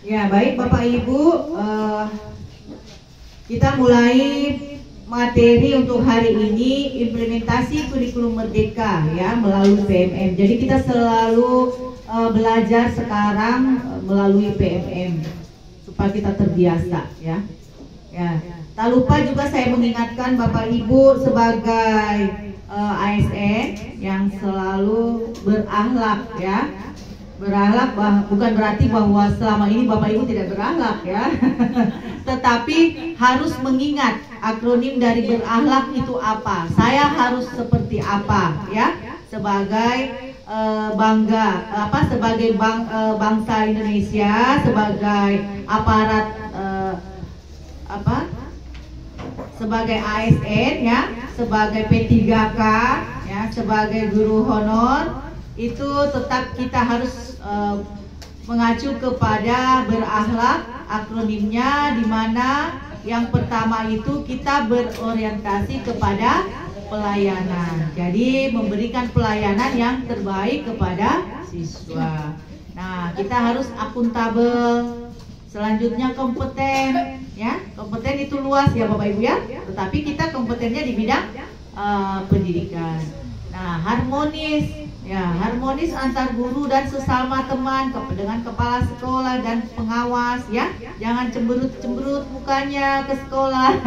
Ya, baik Bapak Ibu, kita mulai materi untuk hari ini, implementasi kurikulum merdeka ya melalui PMM. Jadi kita selalu belajar sekarang melalui PMM supaya kita terbiasa ya. Ya, tak lupa juga saya mengingatkan Bapak Ibu sebagai ASN yang selalu berakhlak ya. Berakhlak bukan berarti bahwa selama ini Bapak Ibu tidak berakhlak ya. Tetapi harus mengingat akronim dari berakhlak itu apa. Saya harus seperti apa ya sebagai sebagai bangsa Indonesia, sebagai aparat sebagai ASN ya, sebagai P3K ya, sebagai guru honor, itu tetap kita harus mengacu kepada berakhlak. Akronimnya di mana yang pertama itu kita berorientasi kepada pelayanan. Jadi memberikan pelayanan yang terbaik kepada siswa. Nah, kita harus akuntabel. Selanjutnya kompeten, ya. Kompeten itu luas ya Bapak Ibu ya. Tetapi kita kompetennya di bidang pendidikan. Nah, harmonis, ya, harmonis antar guru dan sesama teman, dengan kepala sekolah dan pengawas, ya. Jangan cemberut mukanya ke sekolah.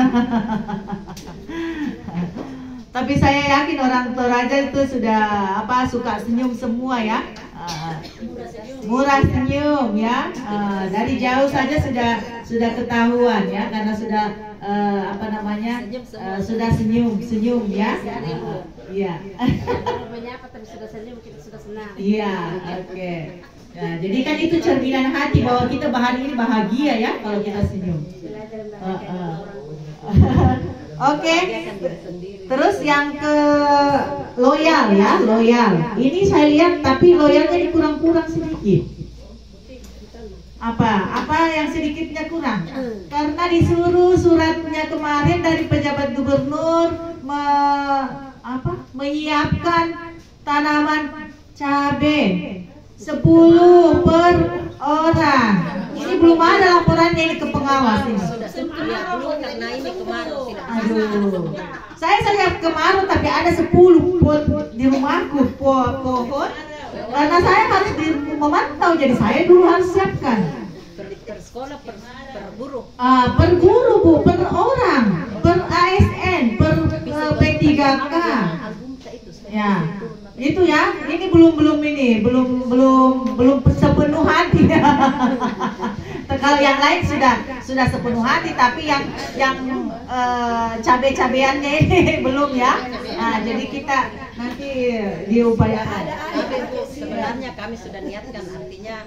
Tapi saya yakin orang Toraja itu sudah suka senyum semua ya. Murah senyum ya, dari jauh saja sudah ketahuan ya, karena sudah sudah senyum ya. Iya. Menyapa tapi sudah senyum, kita sudah senang. Iya, oke. Nah, jadi kan itu cerminan hati bahwa kita hari ini bahagia ya kalau kita senyum. Oke. Terus yang ke loyal ya, loyal. Ini saya lihat tapi loyalnya ini kurang sedikit. Apa yang sedikitnya kurang? Karena disuruh suratnya kemarin dari pejabat gubernur menyiapkan tanaman cabai 10 per orang. Ini belum ada laporannya ini ke pengawas ini. Karena ini kemarau. Aduh, saya kemarau tapi ada 10 pohon di rumahku pohon. Karena saya harus memantau, jadi saya dulu harus siapkan. Per sekolah, per guru. Per guru Bu, per orang, per ASN, per P3K. Ya, itu ya. Ini belum sepenuh hati. Kalau yang lain sudah sepenuh hati, tapi yang cabai-cabeannya ini belum ya. Nah, jadi kita nanti diupayakan. Sebenarnya kami sudah niatkan, artinya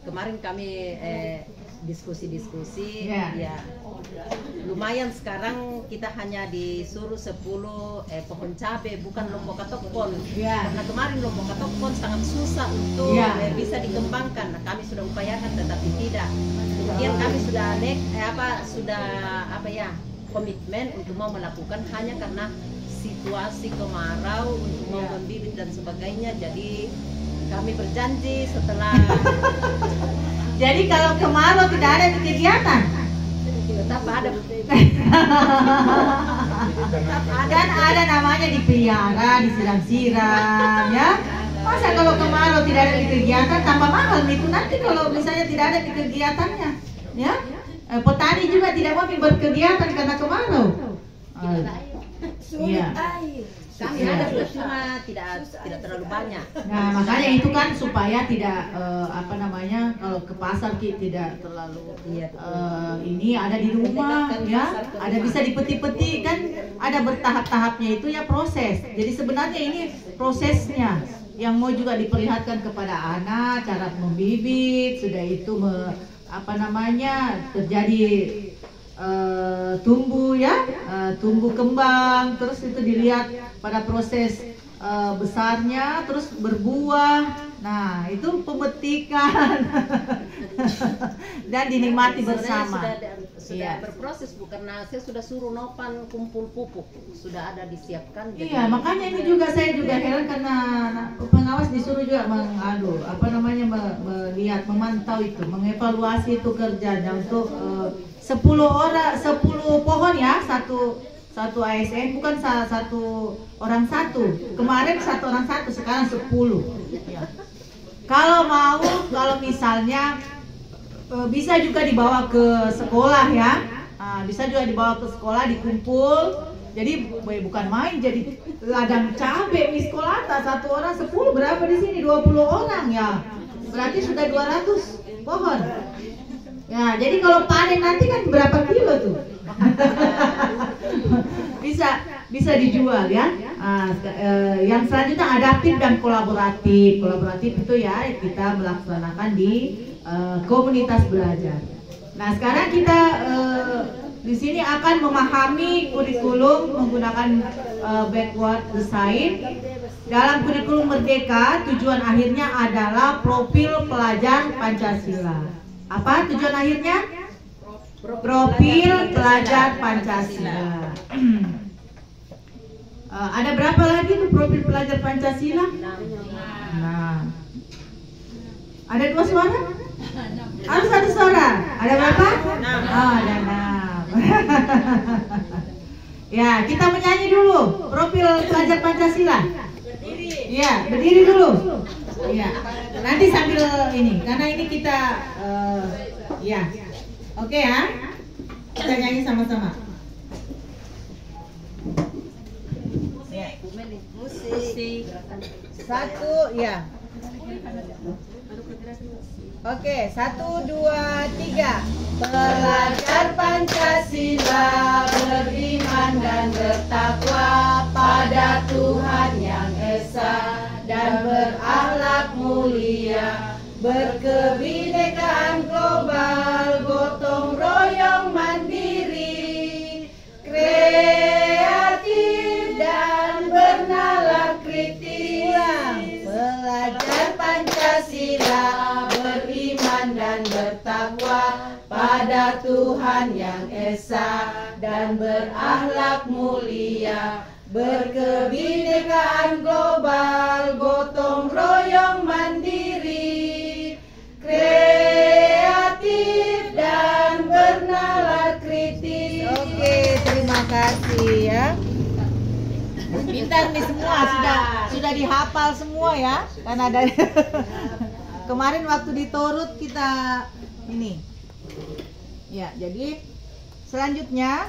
kemarin kami diskusi ya lumayan. Sekarang kita hanya disuruh 10 pohon cabai, bukan lombok katokon karena kemarin lombok katokon sangat susah untuk bisa dikembangkan. Nah, kami sudah upayakan tetapi tidak. Kemudian kami sudah komitmen untuk mau melakukan hanya karena situasi kemarau, untuk mau membibit dan sebagainya. Jadi kami berjanji setelah jadi kalau kemarau tidak ada kegiatan, tetap ada. Dan ada namanya dipelihara, disiram-siram ya. Masa kalau kemarau tidak ada kegiatan tambah mahal itu nanti kalau misalnya tidak ada kegiatannya ya. Petani juga tidak mau berkegiatan karena kemarau. Iya. Kami ada cuma tidak terlalu banyak. Nah, makanya itu kan supaya tidak kalau ke pasar tidak terlalu ini ada di rumah ya, ada bisa dipeti-peti kan, ada bertahap-tahapnya itu ya proses. Jadi sebenarnya ini prosesnya yang mau juga diperlihatkan kepada anak, cara membibit, sudah itu terjadi tumbuh ya, tumbuh kembang, terus itu dilihat pada proses besarnya, terus berbuah. Nah, itu pemetikan dan dinikmati bersama. sudah berproses Bu, karena saya sudah suruh Nopan kumpul pupuk, sudah ada disiapkan. Iya, makanya ini juga saya juga heran karena pengawas disuruh juga melihat, memantau itu, mengevaluasi itu kerjanya untuk 10 pohon ya, satu ASN, bukan satu orang satu. Kemarin satu orang satu, sekarang 10. Ya. Kalau misalnya bisa juga dibawa ke sekolah ya, bisa juga dibawa ke sekolah, dikumpul. Jadi bukan main, jadi ladang cabai di sekolah, satu orang 10, berapa di sini 20 orang ya, berarti sudah 200 pohon. Ya, jadi kalau panen nanti kan berapa kilo tuh? bisa dijual ya. Yang selanjutnya adaptif dan kolaboratif. Kolaboratif itu ya kita melaksanakan di komunitas belajar. Nah, sekarang kita di sini akan memahami kurikulum menggunakan backward design. Dalam kurikulum Merdeka, tujuan akhirnya adalah profil pelajar Pancasila. Apa tujuan akhirnya? Profil pelajar Pancasila. Ada berapa lagi tuh profil pelajar Pancasila? Nah, ada 2 suara? Harus 1 suara. Ada berapa? Oh, ada 6. Ya, kita menyanyi dulu profil pelajar Pancasila. Iya, berdiri dulu. Iya. Nanti sambil ini, karena ini kita ya. Oke ya. Kita nyanyi sama-sama. Musik. 1 ya. Oke, 1, 2, 3. Pelajar Pancasila beriman dan bertakwa pada Tuhan yang Esa dan berakhlak mulia, berkebinekaan global, gotong royong mandiri, kreatif dan bernalar kritis. Pelajar Pancasila beriman dan bertakwa pada Tuhan yang Esa dan berakhlak mulia, berkebinekaan global, gotong royong mandiri, kreatif dan bernalar kritis. Oke, terima kasih ya. Pintar nih semua, sudah dihafal semua ya. Karena dari kemarin waktu di Torut kita ini. Ya, jadi selanjutnya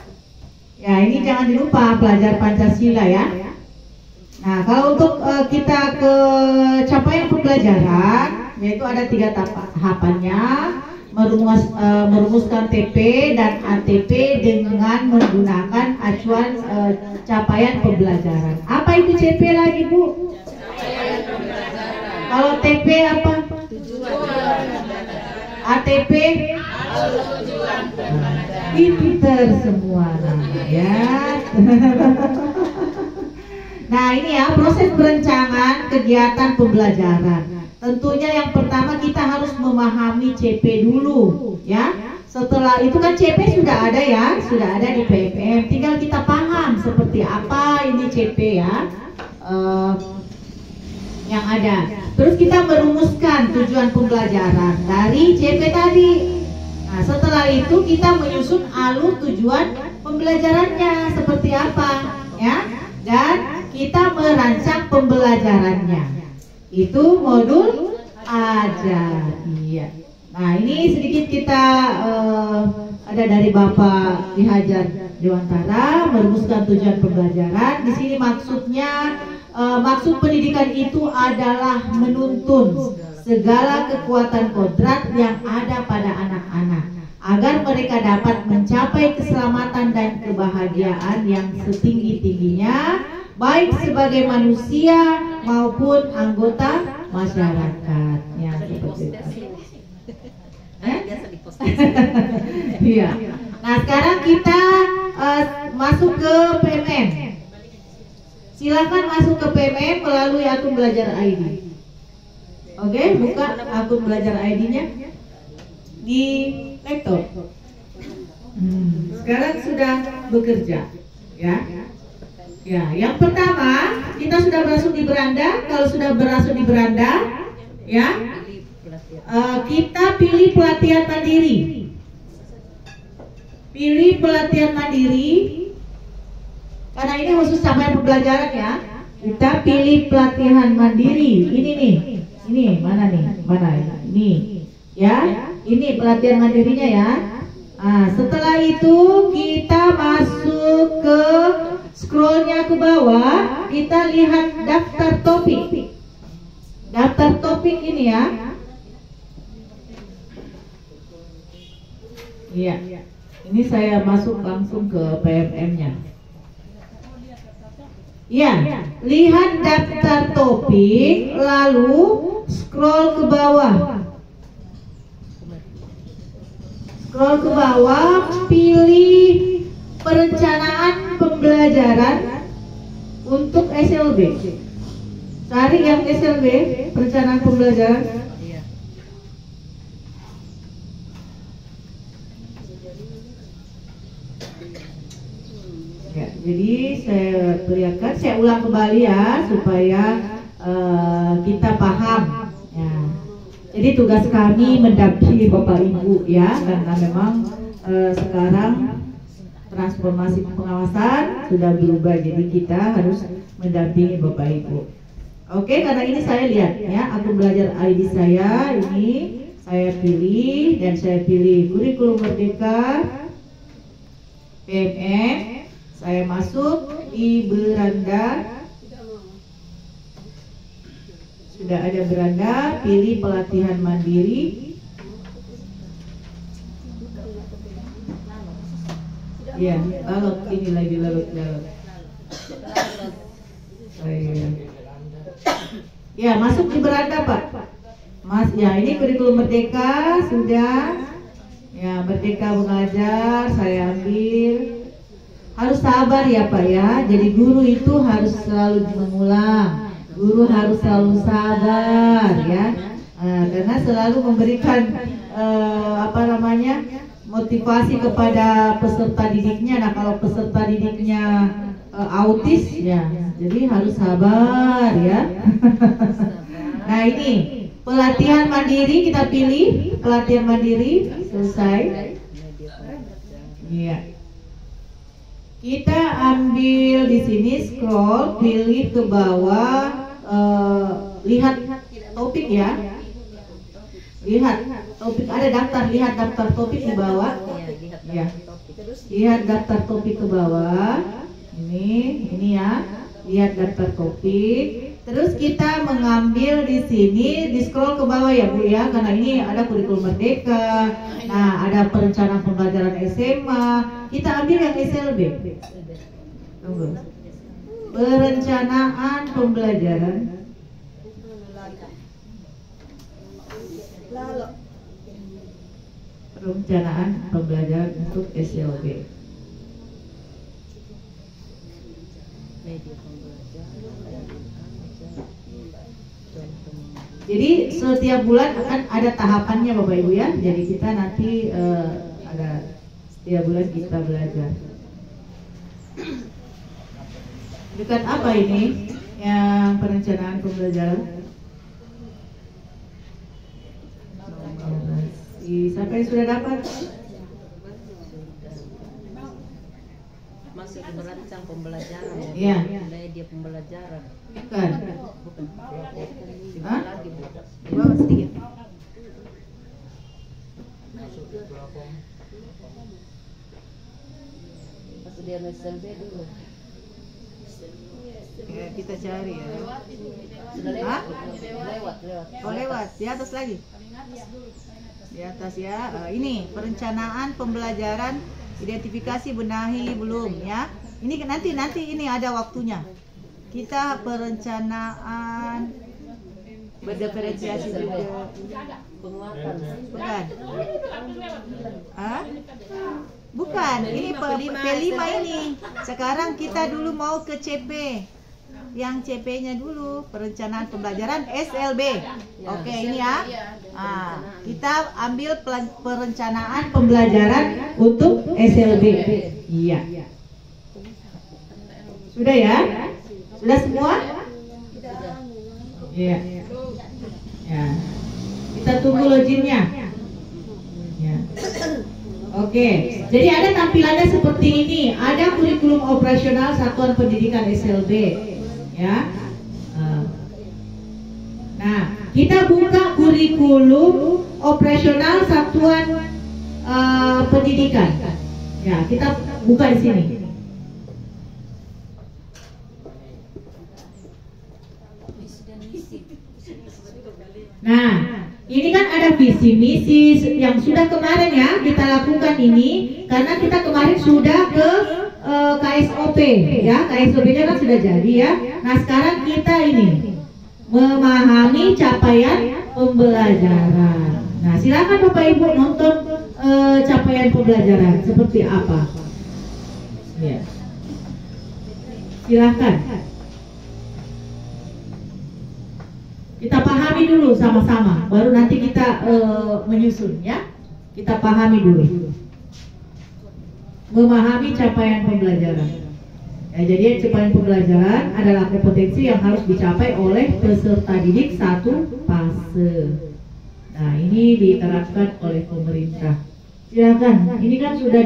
ya, ini jangan dilupa pelajar Pancasila ya. Nah, kalau untuk kita ke capaian pembelajaran, yaitu ada 3 tahapannya, merumuskan TP dan ATP dengan menggunakan acuan capaian pembelajaran. Apa itu CP lagi, Bu? Capaian pembelajaran. Kalau TP apa? Tujuan. ATP? Tujuan pembelajaran. Pinter semua ya. Nah, ini ya proses perencanaan kegiatan pembelajaran. Tentunya yang pertama kita harus memahami CP dulu ya. Setelah itu kan CP sudah ada ya, sudah ada di PMM. Tinggal kita paham seperti apa ini CP ya, yang ada. Terus kita merumuskan tujuan pembelajaran dari CP tadi. Nah, setelah itu kita menyusun alur tujuan pembelajarannya seperti apa ya, dan kita merancang pembelajarannya. Itu modul ajar. Iya. Nah, ini sedikit kita ada dari Bapak Ki Hajar Dewantara merumuskan tujuan pembelajaran. Di sini maksudnya maksud pendidikan itu adalah menuntun segala kekuatan kodrat yang ada pada anak-anak agar mereka dapat mencapai keselamatan dan kebahagiaan yang setinggi-tingginya, baik sebagai manusia maupun anggota masyarakat. Ya, seperti itu. Iya. Nah, sekarang kita masuk ke PMM. Silakan masuk ke PMM melalui akun belajar ID. Oke, buka akun belajar ID-nya di laptop. Sekarang sudah bekerja, ya. Ya, yang pertama kita sudah berasuk di beranda. Kalau sudah berasuk di beranda, ya, kita pilih pelatihan mandiri. Pilih pelatihan mandiri. Karena ini khusus sampai pembelajaran ya. Kita pilih pelatihan mandiri. Ini nih. Ini mana nih? Mana ini? Ya, ini pelatihan mandirinya ya. Setelah itu kita masuk ke scrollnya ke bawah, kita lihat daftar topik. Daftar topik ini ya. Iya. Ini saya masuk langsung ke PMM-nya. Ya, lihat daftar topik, lalu scroll ke bawah. Scroll ke bawah, pilih perencanaan pembelajaran untuk SLB. Cari yang SLB, perencanaan pembelajaran. Ya, jadi saya perlihatkan, saya ulang kembali ya supaya kita paham. Ya. Jadi tugas kami mendampingi Bapak Ibu ya, karena memang sekarang transformasi pengawasan sudah berubah, jadi kita harus mendampingi Bapak Ibu. Oke, karena ini saya lihat ya, akun belajar ID saya ini saya pilih dan saya pilih kurikulum merdeka PMM. Saya masuk di beranda. Sudah ada beranda, pilih pelatihan mandiri. Ya, lalu ini lagi lalu. Ya, masuk di beranda Pak. Mas, ya ini kurikulum merdeka sudah. Ya, merdeka mengajar saya ambil. Harus sabar ya Pak ya. Jadi guru itu harus selalu mengulang. Guru harus selalu sabar ya. Karena selalu memberikan motivasi kepada peserta didiknya. Nah, kalau peserta didiknya autis ya, jadi harus sabar ya. Nah, ini pelatihan mandiri kita pilih. Pelatihan mandiri selesai. Iya. Kita ambil di sini, scroll, pilih ke bawah, lihat topik ya. Lihat topik, ada daftar, lihat daftar topik di bawah. Ya. Lihat daftar topik ke bawah. Ini ya. Lihat daftar topik. Terus kita mengambil di sini, di scroll ke bawah ya Bu ya, karena ini ada kurikulum merdeka. Nah, ada perencanaan pembelajaran SMA. Kita ambil yang SLB. Tunggu. Perencanaan pembelajaran. Perencanaan pembelajaran untuk SLB. Jadi setiap bulan akan ada tahapannya Bapak Ibu ya. Jadi kita nanti ada setiap bulan kita belajar. Dekat apa ini? Yang perencanaan pembelajaran. Siapa yang sudah dapat? Masuk ke merancang pembelajaran. Iya. Media pembelajaran. Bukan. Hah? Lagi di bawah sedikit. Masuk di SLB dulu. Ya, kita cari ya. Sudah lewat. Lewat. Oh lewat, di atas lagi. Di atas ya. Ini perencanaan pembelajaran, identifikasi benahi belum ya. Ini nanti ini ada waktunya. Kita perencanaan berdiferensiasi juga. Penguatan. Bukan. Bukan. Ini P5 ini. Sekarang kita dulu mau ke CP. yang CP-nya dulu, perencanaan pembelajaran SLB. Oke, ini ya. Kita ambil perencanaan pembelajaran untuk SLB. Iya. Sudah ya? Sudah semua? Iya. Ya. Kita tunggu loginnya. Ya. Oke, jadi ada tampilannya seperti ini. Ada kurikulum operasional Satuan Pendidikan SLB, ya. Nah, kita buka kurikulum operasional Satuan Pendidikan. Ya, kita buka di sini. Nah, ini kan ada visi misi yang sudah kemarin ya kita lakukan ini karena kita kemarin sudah ke KSOP ya, KSOP-nya kan sudah jadi ya. Nah, sekarang kita ini memahami capaian pembelajaran. Nah, silakan Bapak Ibu nonton capaian pembelajaran seperti apa. Ya. Silakan. Kita pahami dulu sama-sama, baru nanti kita menyusun ya. Kita pahami dulu. Memahami capaian pembelajaran. Ya, jadi capaian pembelajaran adalah kompetensi yang harus dicapai oleh peserta didik satu fase. Nah, ini diterapkan oleh pemerintah. Silakan. Ini kan sudah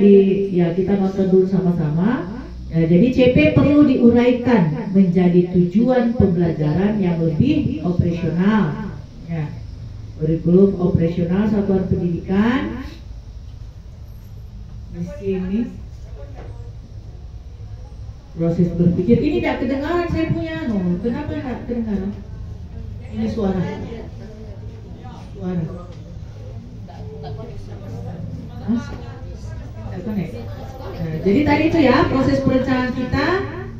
kita nonton dulu sama-sama. Ya, jadi CP perlu diuraikan menjadi tujuan pembelajaran yang lebih operasional. Ya, kurikulum operasional Satuan Pendidikan. Di sini proses berpikir. Ini tidak kedengaran saya punya. Kenapa tidak kedengaran? Ini suara. Nah, jadi tadi itu ya proses perencanaan kita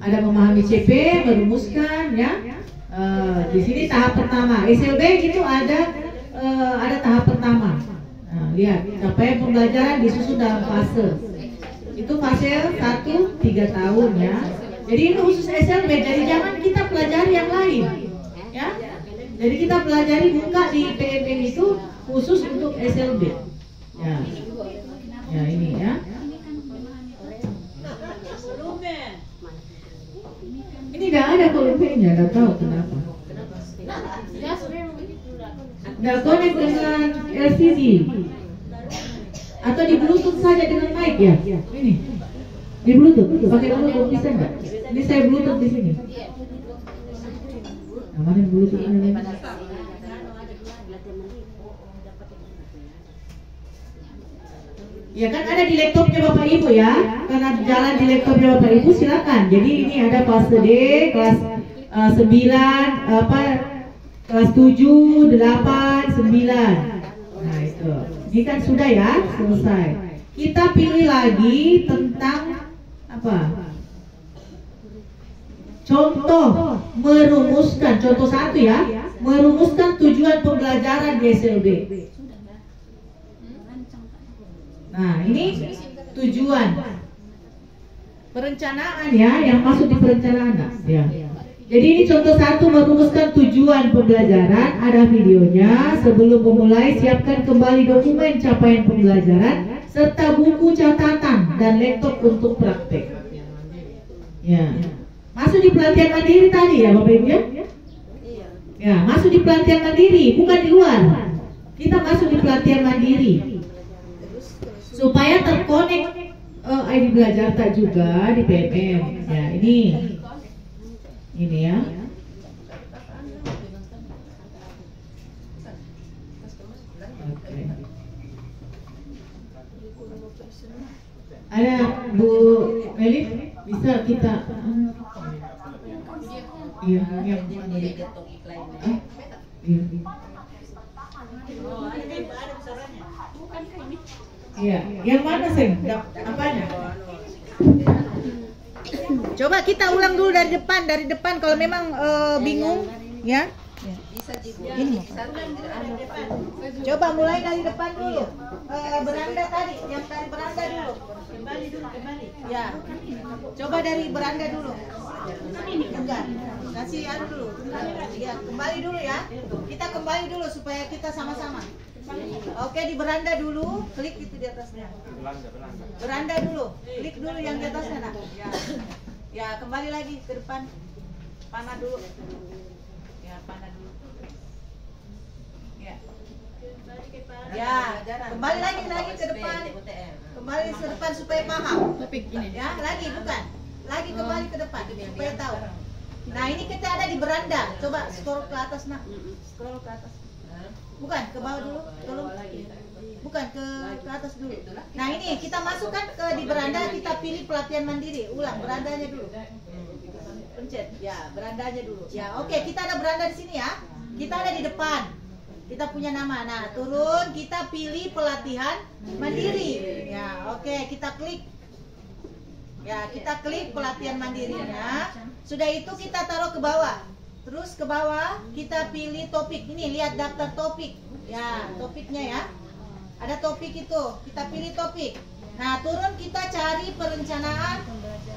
ada memahami CP, merumuskan ya. Di sini tahap pertama SLB gitu ada tahap pertama. Nah, lihat capaian pembelajaran disusun dalam fase. Itu fase 1 3 tahun ya. Jadi ini khusus SLB. Jadi jangan kita pelajari yang lain ya. Jadi kita pelajari buka di PMM itu khusus untuk SLB. Ya. Ya ini ya. Ini tidak ada volumenya, tidak tahu kenapa. Tidak connect dengan LCD atau di Bluetooth saja dengan mic ya. Ini di Bluetooth, pakai Bluetooth bisa nggak? Ini saya Bluetooth di sini. Nah, mana Bluetooth ini? Ya kan ada di laptopnya Bapak Ibu ya. Karena jalan di laptopnya Bapak Ibu silakan. Jadi ini ada fase D, kelas 9, kelas 7, 8, 9. Nah itu. Ini kan sudah ya, selesai. Kita pilih lagi tentang apa? Contoh merumuskan, contoh 1 ya. Merumuskan tujuan pembelajaran di SLB. Nah, ini tujuan perencanaan ya, yang masuk di perencanaan ya. Jadi ini contoh 1 merumuskan tujuan pembelajaran, ada videonya. Sebelum memulai siapkan kembali dokumen capaian pembelajaran serta buku catatan dan laptop untuk praktek. Ya. Masuk di pelatihan mandiri tadi ya Bapak Ibu ya? Ya, masuk di pelatihan mandiri, bukan di luar. Kita masuk di pelatihan mandiri. Supaya terkonek ID Belajar tak juga di PMM. Ya, ini ya. Oke. Ada Bu Meli, bisa kita iya, yang mana? Iya. Iya, yang mana sih? Apanya? Coba kita ulang dulu dari depan kalau memang bingung ya. Ini. Coba mulai dari depan dulu. Beranda tadi, yang dari beranda dulu. Kembali. Ya. Coba dari beranda dulu. Enggak. Kasih anu dulu. Ya, kembali dulu ya. Kita kembali dulu supaya kita sama-sama. Oke, di beranda dulu, klik itu di atasnya. Beranda dulu, klik dulu yang di atasnya. Nah. Ya, kembali lagi ke depan. Panah dulu. Ya, panah dulu. Ya. Ya, kembali lagi ke depan. Kembali ke depan supaya paham. Ya, lagi bukan. Lagi kembali ke depan supaya tahu. Nah, ini kita ada di beranda. Coba scroll ke atas, nak. Scroll ke atas. Bukan, ke bawah dulu. Tolong. Bukan, ke atas dulu. Nah, ini kita masukkan ke di beranda, kita pilih pelatihan mandiri. Ulang berandanya dulu. Pencet. Ya, berandanya dulu. Ya, oke, kita ada beranda di sini ya. Kita ada di depan. Kita punya nama. Nah, turun, kita pilih pelatihan mandiri. Ya, oke, kita klik. Ya, kita klik pelatihan mandirinya. Sudah itu kita taruh ke bawah. Terus ke bawah kita pilih topik. Ini lihat daftar topik. Ya, topiknya ya. Ada topik itu. Kita pilih topik. Nah, turun kita cari perencanaan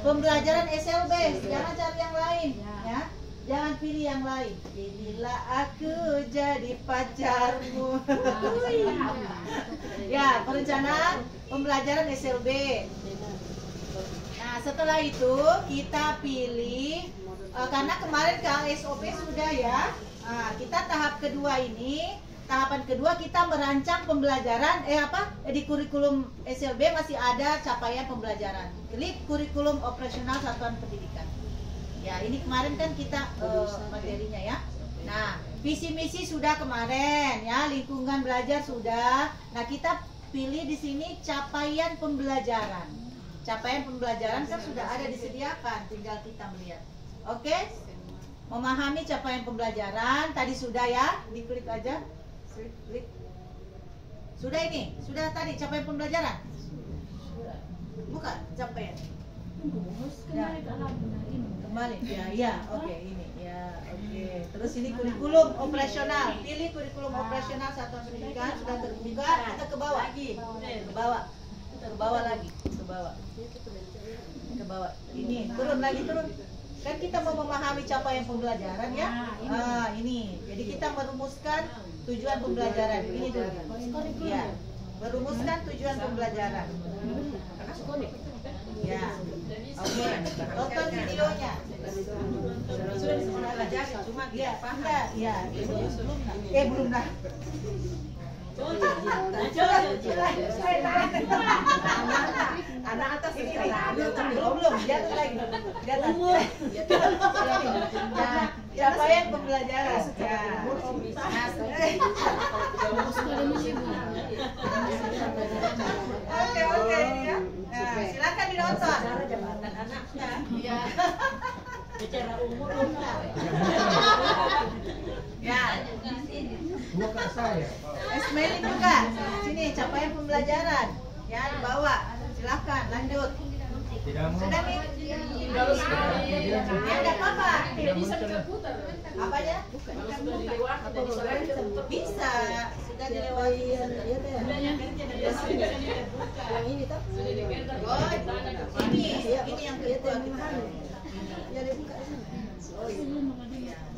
pembelajaran SLB. Jangan cari yang lain, ya. Jangan pilih yang lain. Pilihlah aku jadi pacarmu. Ya, perencanaan pembelajaran SLB. Nah, setelah itu kita pilih karena kemarin KSOP sudah ya. Nah, kita tahap kedua ini, tahapan kedua kita merancang pembelajaran di kurikulum SLB masih ada capaian pembelajaran. Klik kurikulum operasional satuan pendidikan. Ya, ini kemarin kan kita materinya ya. Nah, visi misi sudah kemarin ya, lingkungan belajar sudah. Nah, kita pilih di sini capaian pembelajaran. Capaian pembelajaran kan sudah ada disediakan, tinggal kita melihat. Oke, memahami capaian pembelajaran tadi sudah ya, diklik aja, klik. Sudah ini, sudah tadi capaian pembelajaran. Bukan capaian. Ya. Kembali, ya, oke ini, ya, oke. Terus ini kurikulum operasional, pilih kurikulum operasional satuan pendidikan sudah terbuka, kita ke bawah lagi, ke bawah lagi, ke bawah. Ini turun lagi turun. Kan kita mau memahami capaian pembelajaran ya. Ini. Jadi kita merumuskan tujuan pembelajaran. Ini dulu. Ya. Merumuskan tujuan pembelajaran. Ya. Oke. Tonton videonya. Sudah dipelajari cuma dia paham. Ya. Belum dah. Anak atas ini belum jatuh lagi di atas. Capaian pembelajaran. Oke ya. Silakan ditonton. Jabatan anaknya. Ya. Bicara umur ya. Buka saya. Esmeli juga. Sini capaian pembelajaran. Ya, dibawa. Silakan lanjut. Sudah nih. Ya, enggak apa-apa. Apanya? Bisa. Sudah dilewati. Yang ini toh? Ini yang kedua kita.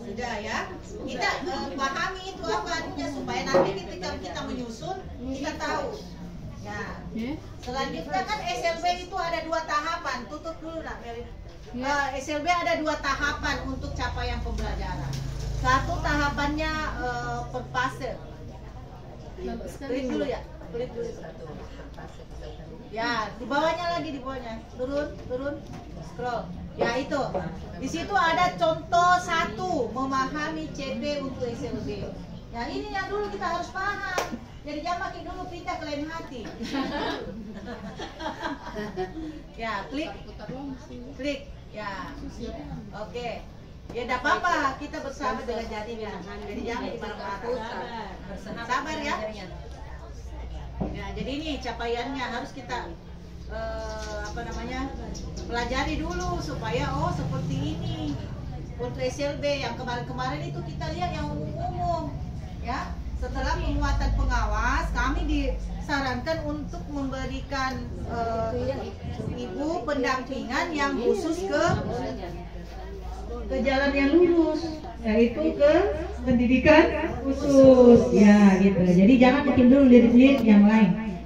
Sudah ya. Kita pahami itu apa artinya supaya nanti ketika kita menyusun kita tahu. Ya. Selanjutnya kan SLB itu ada 2 tahapan. Tutup dulu nak Mary. SLB ada 2 tahapan untuk capaian pembelajaran. Satu tahapannya per fase. Klik dulu ya. Klik dulu. Ya, di bawahnya lagi, di bawahnya. Turun, scroll. Ya itu. Di situ ada contoh 1, memahami CP untuk SLB. Ya ini yang dulu kita harus paham. Jadi jangan makin dulu pindah ke lain hati. Ya, klik. Ya. Oke. Ya tidak apa-apa, kita bersama dengan jadinya. Jadi jangan dimarah-marah. Sabar ya. Ya, jadi ini capaiannya harus kita pelajari dulu supaya seperti ini. Untuk SLB yang kemarin-kemarin itu kita lihat yang umum umum. Ya, setelah penguatan pengawas, kami disarankan untuk memberikan ibu pendampingan yang khusus ke jalan yang lurus, yaitu ke pendidikan khusus. Ya, gitu. Jadi jangan bikin dulu lirik-lirik yang lain.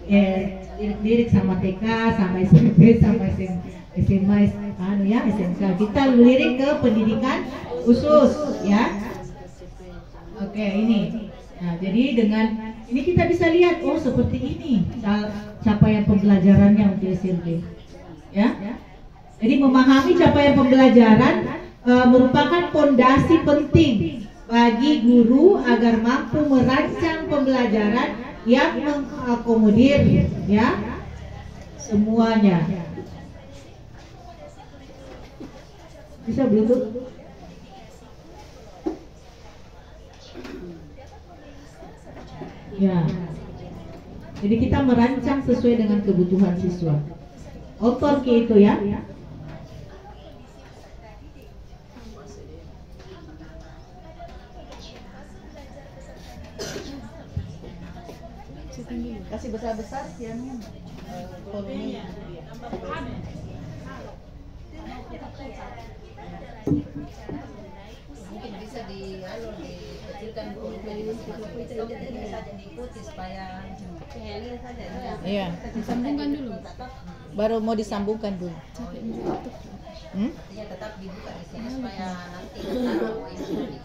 Lirik-lirik sama TK, sama SMP, sama SMA, SMK. Kita lirik ke pendidikan khusus, ya. Oke, ini. Nah, jadi dengan ini kita bisa lihat, oh seperti ini capaian pembelajarannya untuk SMP, ya. Jadi memahami capaian pembelajaran merupakan fondasi penting bagi guru agar mampu merancang pembelajaran yang mengakomodir, ya, semuanya. Bisa Bluetooth? Ya. Jadi kita merancang sesuai dengan kebutuhan siswa. Author itu ya. Kasih besar-besar pianonya. Volumenya. Mungkin bisa dikecilkan volumenya saja diikuti supaya saja. Iya. Disambungkan dulu. Baru mau disambungkan dulu. Artinya tetap dibuka di sini supaya nanti taruh ini.